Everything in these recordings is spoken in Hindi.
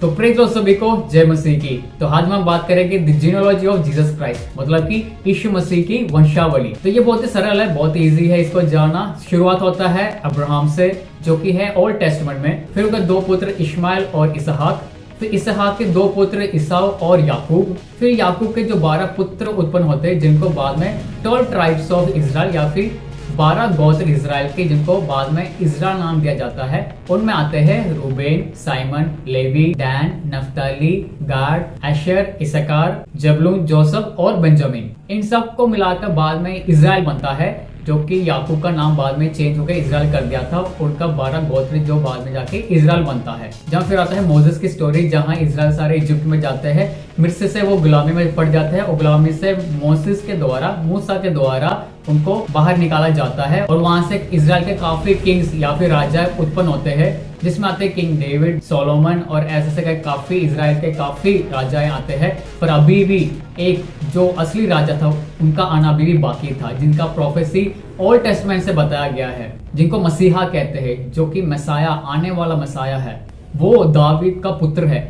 तो प्रेज लो सभी को, जय मसीह की। तो आज हम बात करेंगे the genealogy of Jesus Christ, मतलब कि यीशु मसीह की वंशावली। तो ये बहुत ही सरल है, बहुत ही इजी है इसको जानना। शुरुआत होता है अब्राहम से, जो कि है ओल्ड टेस्टमेंट में। फिर उनके दो पुत्र इश्माइल और इसहाक, फिर इसहाक के दो पुत्र ईसाऊ और याकूब। फिर याकूब के जो 12 पुत्र उत्पन्न होते हैं, जिनको बाद में 12 ट्राइब्स ऑफ इजराइल या फिर 12 गोत्र इजराइल के, जिनको बाद में इजराइल नाम दिया जाता है। उनमें आते हैं Reuben, Simon, Levi, Dan, Naphtali, Gad, Asher, Issachar, Zebulun, Joseph और बेंजामिन। इन सब को मिलाकर बाद में इजराइल बनता है, जो कि याकूब का नाम बाद में चेंज होकर इजराइल कर दिया था। उनका 12 गोत्र जो बाद में जाके इजराइल बनता है। जहाँ फिर आता है मोसेस की स्टोरी, जहाँ इजराइल सारे इजिप्ट में जाते हैं, मिस्र से वो गुलामी में पड़ जाते हैं और गुलामी से मोसेस के द्वारा, मूसा के द्वारा उनको बाहर निकाला जाता है। और वहां से इजराइल के काफी किंग्स या फिर राजा उत्पन्न होते हैं, जिसमें आते हैं किंग डेविड, सोलोमन और ऐसे काफी इजराइल के काफी राजाएं आते हैं। पर अभी भी एक जो असली राजा था, उनका आना अभी भी बाकी था, जिनका प्रोफेसी ओल्ड टेस्टमेंट से बताया गया है, जिनको मसीहा कहते हैं, जो कि मसाया, आने वाला मसाया है। वो दावीद का पुत्र है।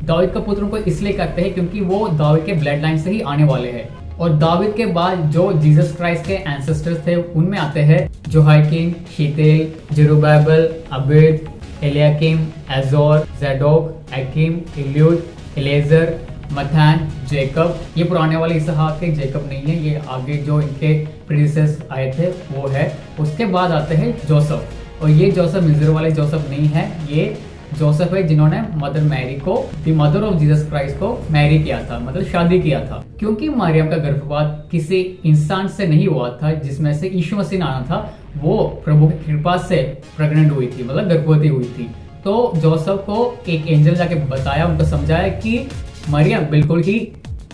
दावीद का पुत्र उनको इसलिए कहते हैं क्योंकि वो दावीद के ब्लड लाइन से ही आने वाले हैं। और दावीद के बाद जो जीसस क्राइस्ट के एंसेस्टर्स थे, उनमें आते हैं Joakim, Shealtiel, Zerubbabel, Abiud, Eliakim, Azor, Zadok, Achim, Eliud, Eleazar, Matthan, Jacob. ये पुराने वाले इसहाक के जेकब नहीं है, ये आगे जो इनके प्रीडिसेस आए थे वो है। उसके बाद आते हैं जोसेफ, और ये जोसेफ मिस्र वाले जोसेफ नहीं है, ये जोसेफ है जिन्होंने मदर मैरी को, the mother of Jesus Christ को मैरी किया था, मतलब शादी किया था। क्योंकि मरियम का गर्भपात किसी इंसान से नहीं हुआ था जिसमें से यीशु मसीह आना था, वो प्रभु की कृपा से प्रेग्नेंट हुई थी, मतलब गर्भवती हुई थी। तो जोसेफ को एक एंजल जाके बताया, उनको समझाया कि मरियम बिल्कुल ही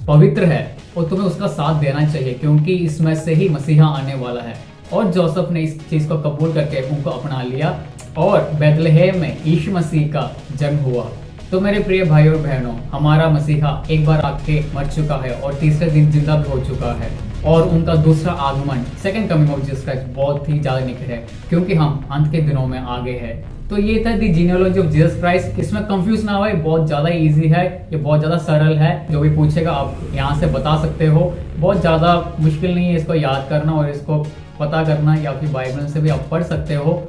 पवित्र है और तुम्हें उसका साथ देना चाहिए, क्योंकि इसमें से ही मसीहा आने वाला है। और जोसेफ ने इस चीज को कबूल करके उनको अपना लिया और बैतलहम में यीशु मसीह का जन्म हुआ। तो मेरे प्रिय भाई और बहनों, हमारा मसीहा एक बार आके मर चुका है और तीसरे दिन जिंदा भी हो चुका है, और उनका दूसरा आगमन, second coming of Jesus Christ, बहुत ही ज्यादा निकट है, क्योंकि हम अंत के दिनों में आगे हैं। तो ये था दी जीनियोलॉजी ऑफ जीसस क्राइस्ट। इसमें कंफ्यूज ना हो, बहुत ज्यादा इजी है, ये बहुत ज्यादा सरल है। जो भी पूछेगा आप यहाँ से बता सकते हो। बहुत ज्यादा मुश्किल नहीं है इसको याद करना और इसको पता करना, या फिर बाइबल से भी आप पढ़ सकते हो।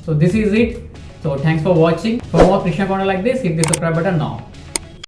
So this is it. So thanks for watching. For more Krishna content like this, hit the subscribe button now.